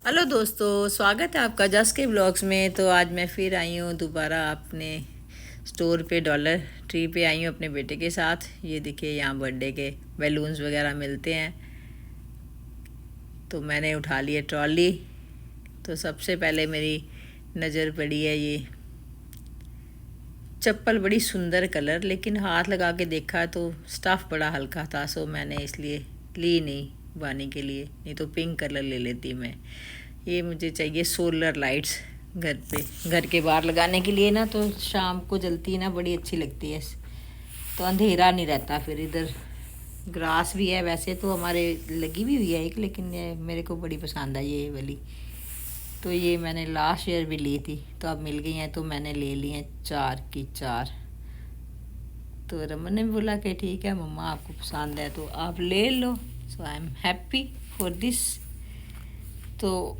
Hello दोस्तों, स्वागत है आपका जस के ब्लॉग्स में। तो आज मैं फिर आई हूँ दोबारा अपने स्टोर पे, डॉलर ट्री पे आई हूँ अपने बेटे के साथ। ये देखिए, यहाँ बर्थडे के बैलून्स वगैरह मिलते हैं। तो मैंने उठा लिया ट्रॉली। तो सबसे पहले मेरी नज़र पड़ी है ये चप्पल, बड़ी सुंदर कलर, लेकिन हाथ लगा के देखा तो स्टफ़ बड़ा हल्का था, सो मैंने इसलिए ली नहीं बानी के लिए, नहीं तो पिंक कलर ले लेती मैं। ये मुझे चाहिए सोलर लाइट्स घर पे, घर के बाहर लगाने के लिए ना, तो शाम को जलती है ना, बड़ी अच्छी लगती है। तो अंधेरा नहीं रहता फिर इधर। ग्रास भी है वैसे तो हमारे, लगी भी हुई है एक, लेकिन ये मेरे को बड़ी पसंद है ये वाली। तो ये मैंने लास्ट ईयर भी ली थी, तो अब मिल गई हैं, तो मैंने ले ली हैं 4 की 4। तो रमन ने भी बोला कि ठीक है मम्मा, आपको पसंद है तो आप ले लो। So I am happy for this. तो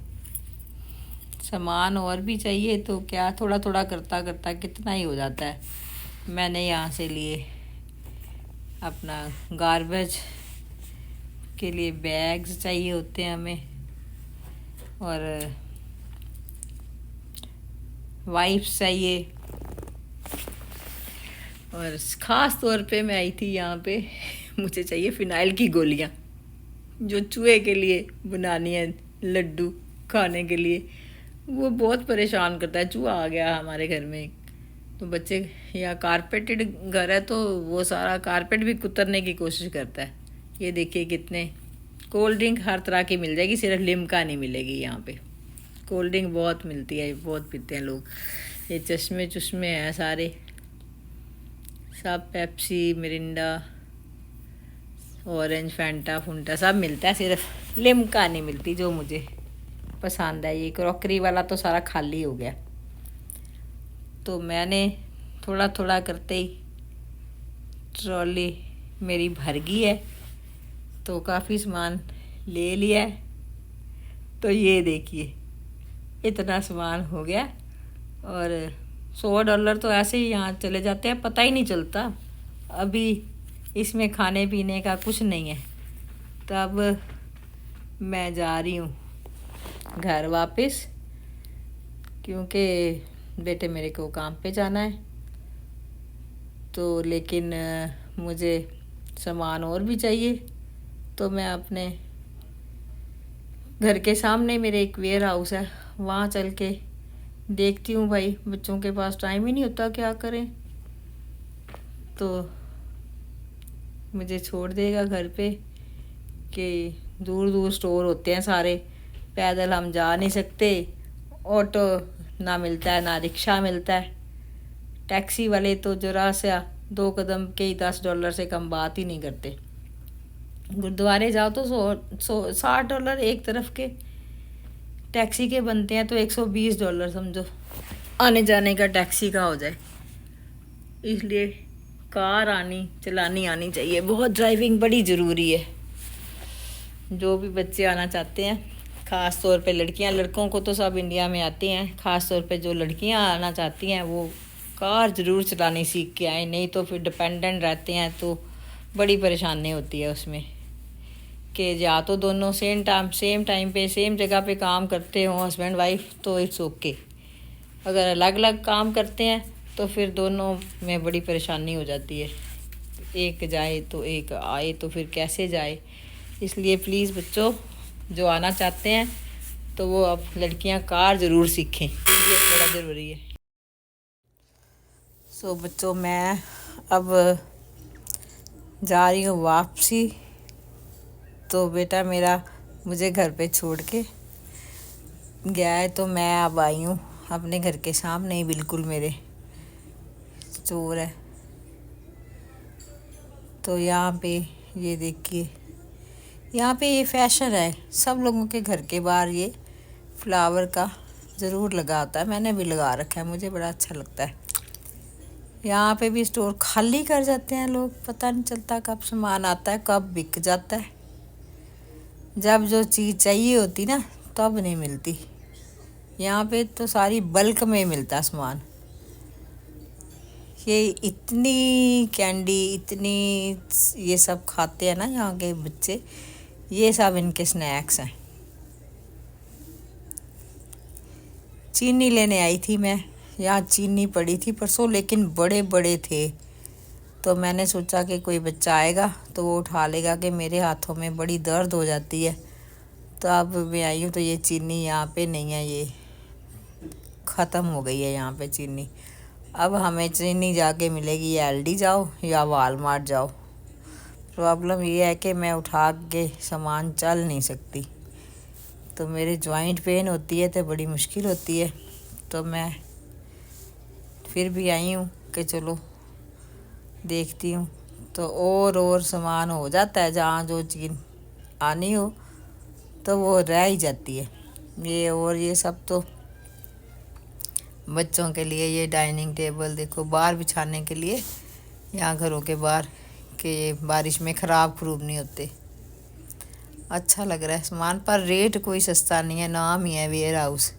सामान और भी चाहिए, तो क्या थोड़ा थोड़ा करता करता कितना ही हो जाता है। मैंने यहाँ से लिए अपना गार्बेज के लिए बैग्स चाहिए होते हैं हमें, और वाइप्स चाहिए, और ख़ास तौर पे मैं आई थी यहाँ पे मुझे चाहिए फ़िनाइल की गोलियाँ, जो चूहे के लिए बनानी है, लड्डू खाने के लिए। वो बहुत परेशान करता है, चूहा आ गया हमारे घर में। तो बच्चे, यहाँ कारपेटेड घर है, तो वो सारा कारपेट भी कुतरने की कोशिश करता है। ये देखिए कितने कोल्ड ड्रिंक हर तरह की मिल जाएगी, सिर्फ लिम्का नहीं मिलेगी यहाँ पे। कोल्ड ड्रिंक बहुत मिलती है, बहुत पीते हैं लोग। ये चश्मे चश्मे हैं सारे, सब पेप्सी, मिरिंडा, ऑरेंज, फैंटा फुंटा सब मिलता है, सिर्फ लिम्का नहीं मिलती जो मुझे पसंद है। ये क्रॉकरी वाला तो सारा खाली हो गया। तो मैंने थोड़ा थोड़ा करते ही ट्रॉली मेरी भर गई है, तो काफ़ी सामान ले लिया है। तो ये देखिए, इतना सामान हो गया, और $100 तो ऐसे ही यहाँ चले जाते हैं, पता ही नहीं चलता। अभी इसमें खाने पीने का कुछ नहीं है। तब मैं जा रही हूँ घर वापस, क्योंकि बेटे मेरे को काम पे जाना है। तो लेकिन मुझे सामान और भी चाहिए, तो मैं अपने घर के सामने मेरे एक वेयर हाउस है, वहाँ चल के देखती हूँ। भाई बच्चों के पास टाइम ही नहीं होता, क्या करें। तो मुझे छोड़ देगा घर पे, कि दूर दूर स्टोर होते हैं सारे, पैदल हम जा नहीं सकते, ऑटो ना मिलता है, ना रिक्शा मिलता है। टैक्सी वाले तो जरा सा 2 कदम के ही $10 से कम बात ही नहीं करते। गुरुद्वारे जाओ तो $60 एक तरफ के टैक्सी के बनते हैं, तो $120 समझो आने जाने का टैक्सी का हो जाए। इसलिए कार चलानी आनी चाहिए, बहुत ड्राइविंग बड़ी ज़रूरी है। जो भी बच्चे आना चाहते हैं, ख़ास तौर पे लड़कियां, लड़कों को तो सब इंडिया में आते हैं, ख़ास तौर पे जो लड़कियां आना चाहती हैं वो कार ज़रूर चलानी सीख के आए, नहीं तो फिर डिपेंडेंट रहते हैं, तो बड़ी परेशानी होती है उसमें। कि या तो दोनों सेम टाइम पे सेम जगह पे काम करते हों हस्बैंड वाइफ, तो इट्स ओके। अगर अलग अलग काम करते हैं तो फिर दोनों में बड़ी परेशानी हो जाती है। एक जाए तो एक आए, तो फिर कैसे जाए। इसलिए प्लीज़ बच्चों, जो आना चाहते हैं तो वो अब लड़कियां कार ज़रूर सीखें, ये बड़ा ज़रूरी है। सो बच्चों, मैं अब जा रही हूँ वापसी। तो बेटा मेरा मुझे घर पे छोड़ के गया है, तो मैं अब आई हूँ अपने घर के सामने ही, बिल्कुल मेरे स्टोर है। तो यहाँ पे ये देखिए, यहाँ पे ये फैशन है, सब लोगों के घर के बाहर ये फ्लावर का ज़रूर लगा होता है। मैंने भी लगा रखा है, मुझे बड़ा अच्छा लगता है। यहाँ पे भी स्टोर खाली कर जाते हैं लोग, पता नहीं चलता कब सामान आता है, कब बिक जाता है। जब जो चीज़ चाहिए होती ना, तब नहीं मिलती। यहाँ पे तो सारी बल्क में मिलता सामान। ये इतनी कैंडी, इतनी ये सब खाते हैं ना यहाँ के बच्चे, ये सब इनके स्नैक्स हैं। चीनी लेने आई थी मैं। यहाँ चीनी पड़ी थी परसों, लेकिन बड़े बड़े थे। तो मैंने सोचा कि कोई बच्चा आएगा तो वो उठा लेगा, कि मेरे हाथों में बड़ी दर्द हो जाती है। तो अब मैं आई हूँ तो ये चीनी यहाँ पे नहीं है, ये ख़त्म हो गई है यहाँ पे चीनी। अब हमें चीनी जाके मिलेगी या एलडी जाओ या वालमार्ट जाओ। प्रॉब्लम ये है कि मैं उठा के सामान चल नहीं सकती, तो मेरे जॉइंट पेन होती है तो बड़ी मुश्किल होती है। तो मैं फिर भी आई हूँ कि चलो देखती हूँ। तो और सामान हो जाता है, जहाँ जो चीज़ आनी हो तो वो रह ही जाती है। ये सब तो बच्चों के लिए, ये डाइनिंग टेबल देखो बाहर बिछाने के लिए, यहाँ घरों के बाहर, कि ये बारिश में ख़राब नहीं होते। अच्छा लग रहा है सामान, पर रेट कोई सस्ता नहीं है, नाम ही है वेयर हाउस।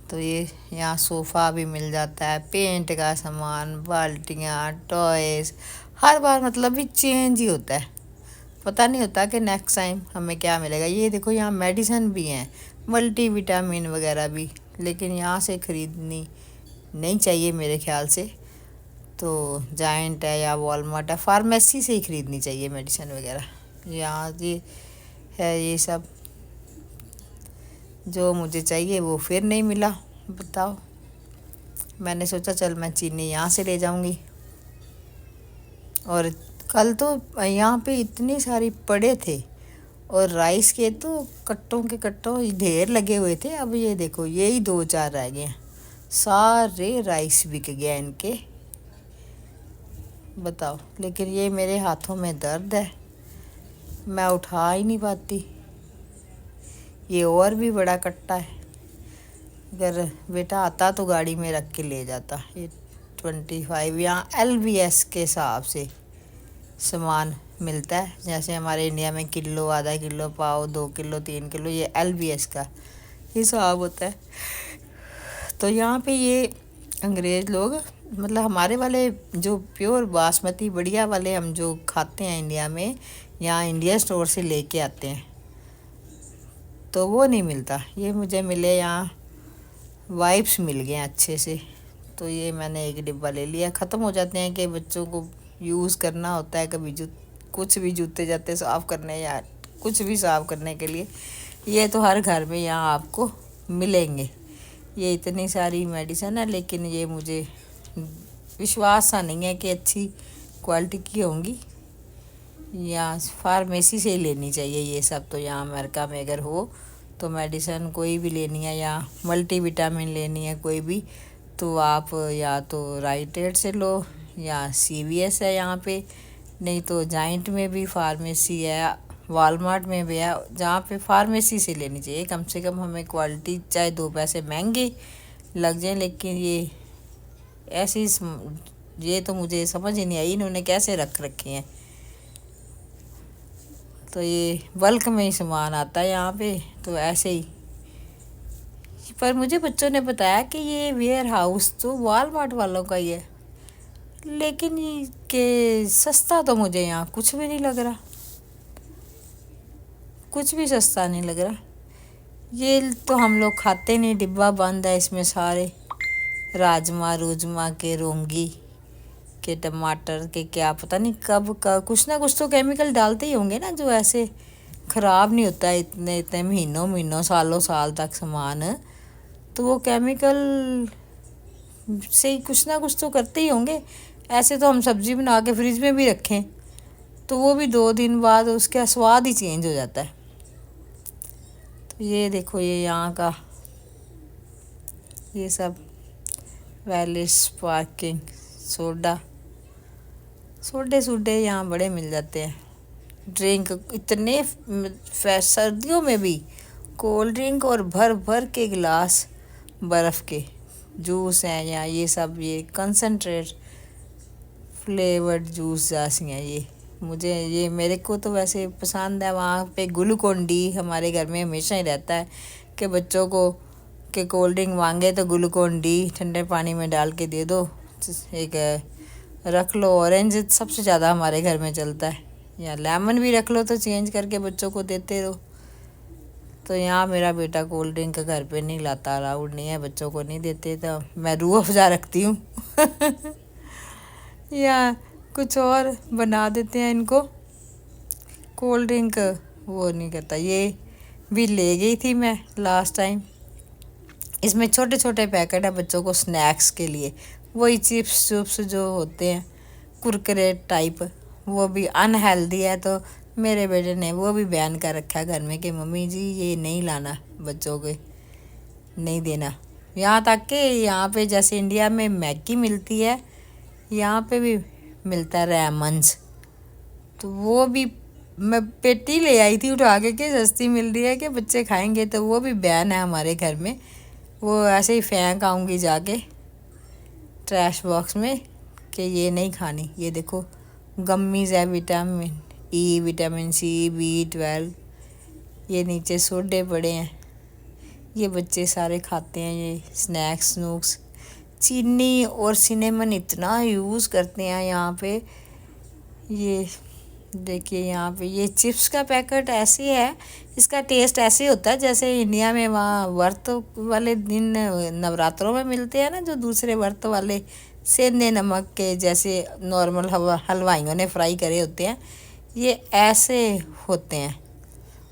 तो ये यहाँ सोफ़ा भी मिल जाता है, पेंट का सामान, बाल्टियाँ, टॉयज़, हर बार मतलब भी चेंज ही होता है। पता नहीं होता कि नेक्स्ट टाइम हमें क्या मिलेगा। ये देखो यहाँ मेडिसिन भी हैं, मल्टीविटामिन वगैरह भी, लेकिन यहाँ से ख़रीदनी नहीं चाहिए मेरे ख्याल से। तो जायंट है या वॉलमार्ट है, फार्मेसी से ही ख़रीदनी चाहिए मेडिसिन वगैरह। यहाँ ये है, ये सब जो मुझे चाहिए वो फिर नहीं मिला। बताओ, मैंने सोचा चल मैं चीनी यहाँ से ले जाऊँगी। और कल तो यहाँ पे इतनी सारी पड़े थे, और राइस के तो कट्टों के कट्टों ढेर लगे हुए थे। अब ये देखो यही 2-4 रह गए हैं, सारे राइस बिक गए इनके। बताओ, लेकिन ये मेरे हाथों में दर्द है, मैं उठा ही नहीं पाती। ये और भी बड़ा कट्टा है, अगर बेटा आता तो गाड़ी में रख के ले जाता। ये 25 यहाँ LBS के हिसाब से सामान मिलता है, जैसे हमारे इंडिया में किलो, आधा किलो, पाव, 2 किलो, 3 किलो, ये LBS का हिसाब होता है। तो यहाँ पे ये अंग्रेज़ लोग, मतलब हमारे वाले जो प्योर बासमती बढ़िया वाले हम जो खाते हैं इंडिया में, यहाँ इंडिया स्टोर से लेके आते हैं, तो वो नहीं मिलता। ये मुझे मिले यहाँ वाइप्स मिल गए अच्छे से, तो ये मैंने एक डिब्बा ले लिया। ख़त्म हो जाते हैं कि बच्चों को यूज़ करना होता है, कभी कुछ भी जूते जाते साफ़ करने या कुछ भी साफ़ करने के लिए। ये तो हर घर में यहाँ आपको मिलेंगे। ये इतनी सारी मेडिसिन है, लेकिन ये मुझे विश्वास सा नहीं है कि अच्छी क्वालिटी की होंगी, या फार्मेसी से ही लेनी चाहिए ये सब। तो यहाँ अमेरिका में अगर हो तो मेडिसिन कोई भी लेनी है या मल्टीविटामिन लेनी है कोई भी, तो आप या तो राइट एड से लो या CVS है यहाँ पे, नहीं तो जाइंट में भी फार्मेसी है, वालमार्ट में भी है, जहाँ पे फार्मेसी से लेनी चाहिए। कम से कम हमें क्वालिटी, चाहे 2 पैसे महंगे लग जाए, लेकिन ये ऐसी, ये तो मुझे समझ ही नहीं आई इन्होंने कैसे रख रखे हैं। तो ये बल्क में ही सामान आता है यहाँ पे, तो ऐसे ही। पर मुझे बच्चों ने बताया कि ये वेयर हाउस तो वालमार्ट वालों का ही है, लेकिन ये कि सस्ता तो मुझे यहाँ कुछ भी नहीं लग रहा, कुछ भी सस्ता नहीं लग रहा। ये तो हम लोग खाते नहीं, डिब्बा बंद है इसमें सारे राजमा रूजमा के, रोंगी के, टमाटर के, क्या पता नहीं कब का कुछ ना कुछ तो केमिकल डालते ही होंगे ना, जो ऐसे ख़राब नहीं होता है इतने इतने महीनों सालों साल तक सामान। तो वो केमिकल से ही कुछ ना कुछ तो करते ही होंगे। ऐसे तो हम सब्ज़ी बना के फ्रिज में भी रखें तो वो भी 2 दिन बाद उसका स्वाद ही चेंज हो जाता है। तो ये देखो, ये यहाँ का ये सब वैलिस स्पार्कलिंग सोडे यहाँ बड़े मिल जाते हैं। ड्रिंक इतने सर्दियों में भी कोल्ड ड्रिंक, और भर भर के गिलास बर्फ़ के जूस हैं, या ये सब ये कंसनट्रेट फ्लेवर्ड जूस जैसी हैं। ये मेरे को तो वैसे पसंद है। वहाँ पे ग्लूकोन डी हमारे घर में हमेशा ही रहता है कि बच्चों को कि कोल्ड ड्रिंक मांगे तो ग्लूकोन डी ठंडे पानी में डाल के दे दो, एक रख लो। ऑरेंज सबसे ज़्यादा हमारे घर में चलता है, या लेमन भी रख लो तो चेंज करके बच्चों को देते रहो। तो यहाँ मेरा बेटा कोल्ड ड्रिंक घर पे नहीं लाता, अलाउड नहीं है, बच्चों को नहीं देते, तो मैं रूह अफ़ज़ा रखती हूँ या कुछ और बना देते हैं इनको। कोल्ड ड्रिंक वो नहीं करता। ये भी ले गई थी मैं लास्ट टाइम। इसमें छोटे छोटे पैकेट है बच्चों को स्नैक्स के लिए, वही चिप्स चुप्स जो होते हैं कुरकुरे टाइप, वो भी अनहेल्दी है। तो मेरे बेटे ने वो भी बैन कर रखा है घर में कि मम्मी जी ये नहीं लाना, बच्चों को नहीं देना। यहाँ तक कि यहाँ पे जैसे इंडिया में मैगी मिलती है, यहाँ पे भी मिलता है रैमन्स, तो वो भी मैं पेटी ले आई थी उठा के सस्ती मिल रही है कि बच्चे खाएंगे, तो वो भी बैन है हमारे घर में। वो ऐसे ही फेंक आऊँगी जाके ट्रैश बॉक्स में कि ये नहीं खानी। ये देखो गम्मीज़ है, vitamin E, vitamin C, B12, ये नीचे सोडे पड़े हैं, ये बच्चे सारे खाते हैं। ये स्नैक्स स्नूक्स, चीनी और सिनेमन इतना यूज़ करते हैं यहाँ पे। ये देखिए यहाँ पे ये चिप्स का पैकेट ऐसे है, इसका टेस्ट ऐसे होता है जैसे इंडिया में वहाँ व्रत वाले दिन नवरात्रों में मिलते हैं ना, जो दूसरे व्रत वाले सेंधे नमक के जैसे नॉर्मल हलवाइयों ने फ्राई करे होते हैं, ये ऐसे होते हैं।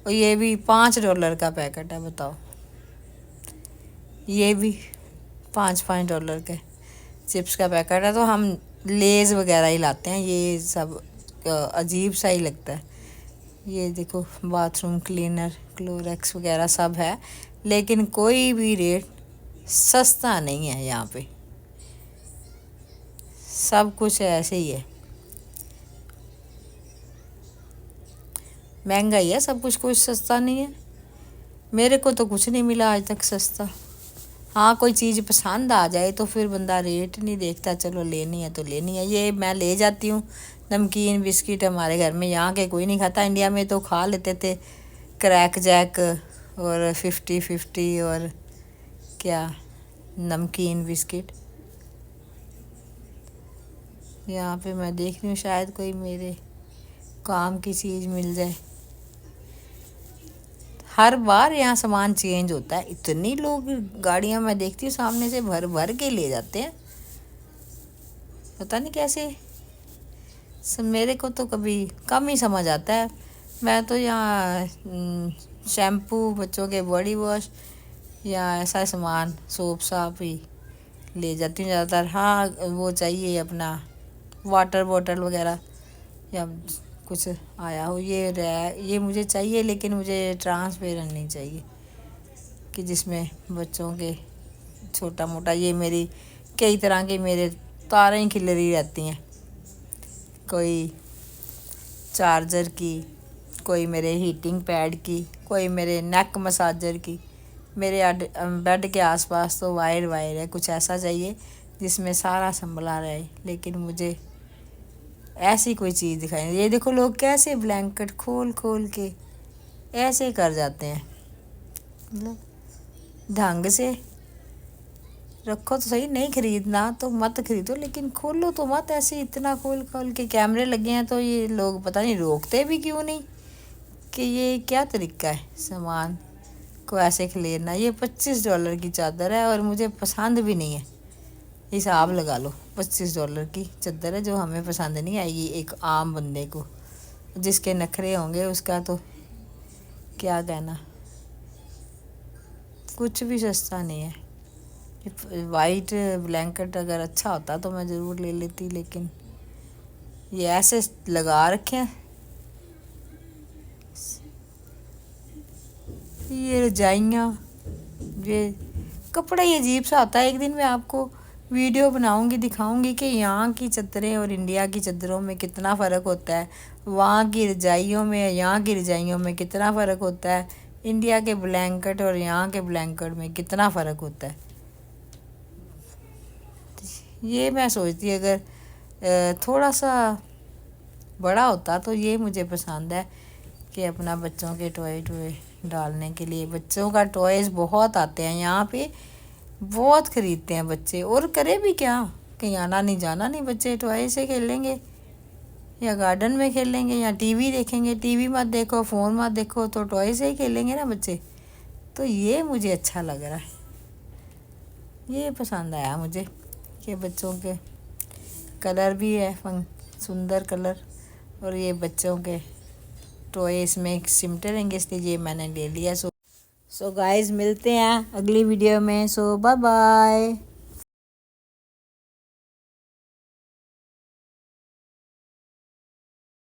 और ये भी $5 का पैकेट है, बताओ। ये भी $5 के चिप्स का पैकेट है। तो हम लेज़ वगैरह ही लाते हैं, ये सब अजीब सा ही लगता है। ये देखो बाथरूम क्लीनर, क्लोरेक्स वगैरह सब है, लेकिन कोई भी रेट सस्ता नहीं है यहाँ पे, सब कुछ ऐसे ही है, महंगा ही है सब कुछ, कुछ सस्ता नहीं है। मेरे को तो कुछ नहीं मिला आज तक सस्ता। हाँ, कोई चीज़ पसंद आ जाए तो फिर बंदा रेट नहीं देखता, चलो लेनी है तो लेनी है। ये मैं ले जाती हूँ नमकीन बिस्किट, हमारे घर में यहाँ के कोई नहीं खाता। इंडिया में तो खा लेते थे क्रैक जैक और 50-50 और क्या नमकीन बिस्किट। यहाँ पे मैं देख रही हूँ शायद कोई मेरे काम की चीज़ मिल जाए। हर बार यहाँ सामान चेंज होता है, इतनी लोग गाड़ियाँ मैं देखती हूँ सामने से भर भर के ले जाते हैं, पता नहीं कैसे। मेरे को तो कभी कम ही समझ आता है। मैं तो यहाँ शैम्पू, बच्चों के बॉडी वॉश या ऐसा सामान, सोप साप ही ले जाती हूँ ज़्यादातर। हाँ, वो चाहिए अपना वाटर बॉटल वगैरह या कुछ आया हो, ये मुझे चाहिए, लेकिन मुझे ट्रांसपेरेंट नहीं चाहिए कि जिसमें बच्चों के छोटा मोटा, ये मेरी कई तरह के मेरे तारें ही खिल रही रहती हैं, कोई चार्जर की, कोई मेरे हीटिंग पैड की, कोई मेरे नेक मसाजर की। मेरे बेड के आसपास तो वायर वायर है, कुछ ऐसा चाहिए जिसमें सारा संभला रहे, लेकिन मुझे ऐसी कोई चीज़ दिखाई। ये देखो लोग कैसे ब्लैंकेट खोल खोल के ऐसे कर जाते हैं, मतलब ढंग से रखो तो सही। नहीं खरीदना तो मत खरीदो, लेकिन खोलो तो मत ऐसे इतना खोल खोल के। कैमरे लगे हैं तो ये लोग पता नहीं रोकते भी क्यों नहीं, कि ये क्या तरीका है सामान को ऐसे खरीदना। ये $25 की चादर है और मुझे पसंद भी नहीं है। हिसाब लगा लो, $25 की चादर है जो हमें पसंद नहीं आएगी। एक आम बंदे को, जिसके नखरे होंगे उसका तो क्या कहना, कुछ भी सस्ता नहीं है। वाइट ब्लैंकेट अगर अच्छा होता तो मैं ज़रूर ले लेती, लेकिन ये ऐसे लगा रखे हैं। ये रजाइयाँ, ये कपड़ा ही अजीब सा होता है। एक दिन मैं आपको वीडियो बनाऊंगी, दिखाऊंगी कि यहाँ की चादरें और इंडिया की चादरों में कितना फ़र्क होता है, वहाँ की रजाइयों में यहाँ की रजाइयों में कितना फ़र्क होता है, इंडिया के ब्लैंकेट और यहाँ के ब्लैंकेट में कितना फ़र्क होता है। ये मैं सोचती अगर थोड़ा सा बड़ा होता तो ये मुझे पसंद है कि अपना बच्चों के टॉय डालने के लिए। बच्चों का टॉयज़ बहुत आते हैं यहाँ पे, बहुत ख़रीदते हैं बच्चे। और करे भी क्या, कहीं आना नहीं जाना नहीं, बच्चे टॉय से खेलेंगे या गार्डन में खेलेंगे या टीवी देखेंगे। टीवी मत देखो, फ़ोन मत देखो, तो टॉय से ही खेलेंगे ना बच्चे। तो ये मुझे अच्छा लग रहा है, ये पसंद आया मुझे कि बच्चों के कलर भी है सुंदर कलर, और ये बच्चों के टॉय इसमें सिमटे रहेंगे, इसलिए ये मैंने ले लिया। सो गाइस मिलते हैं अगली वीडियो में। सो बाय बाय।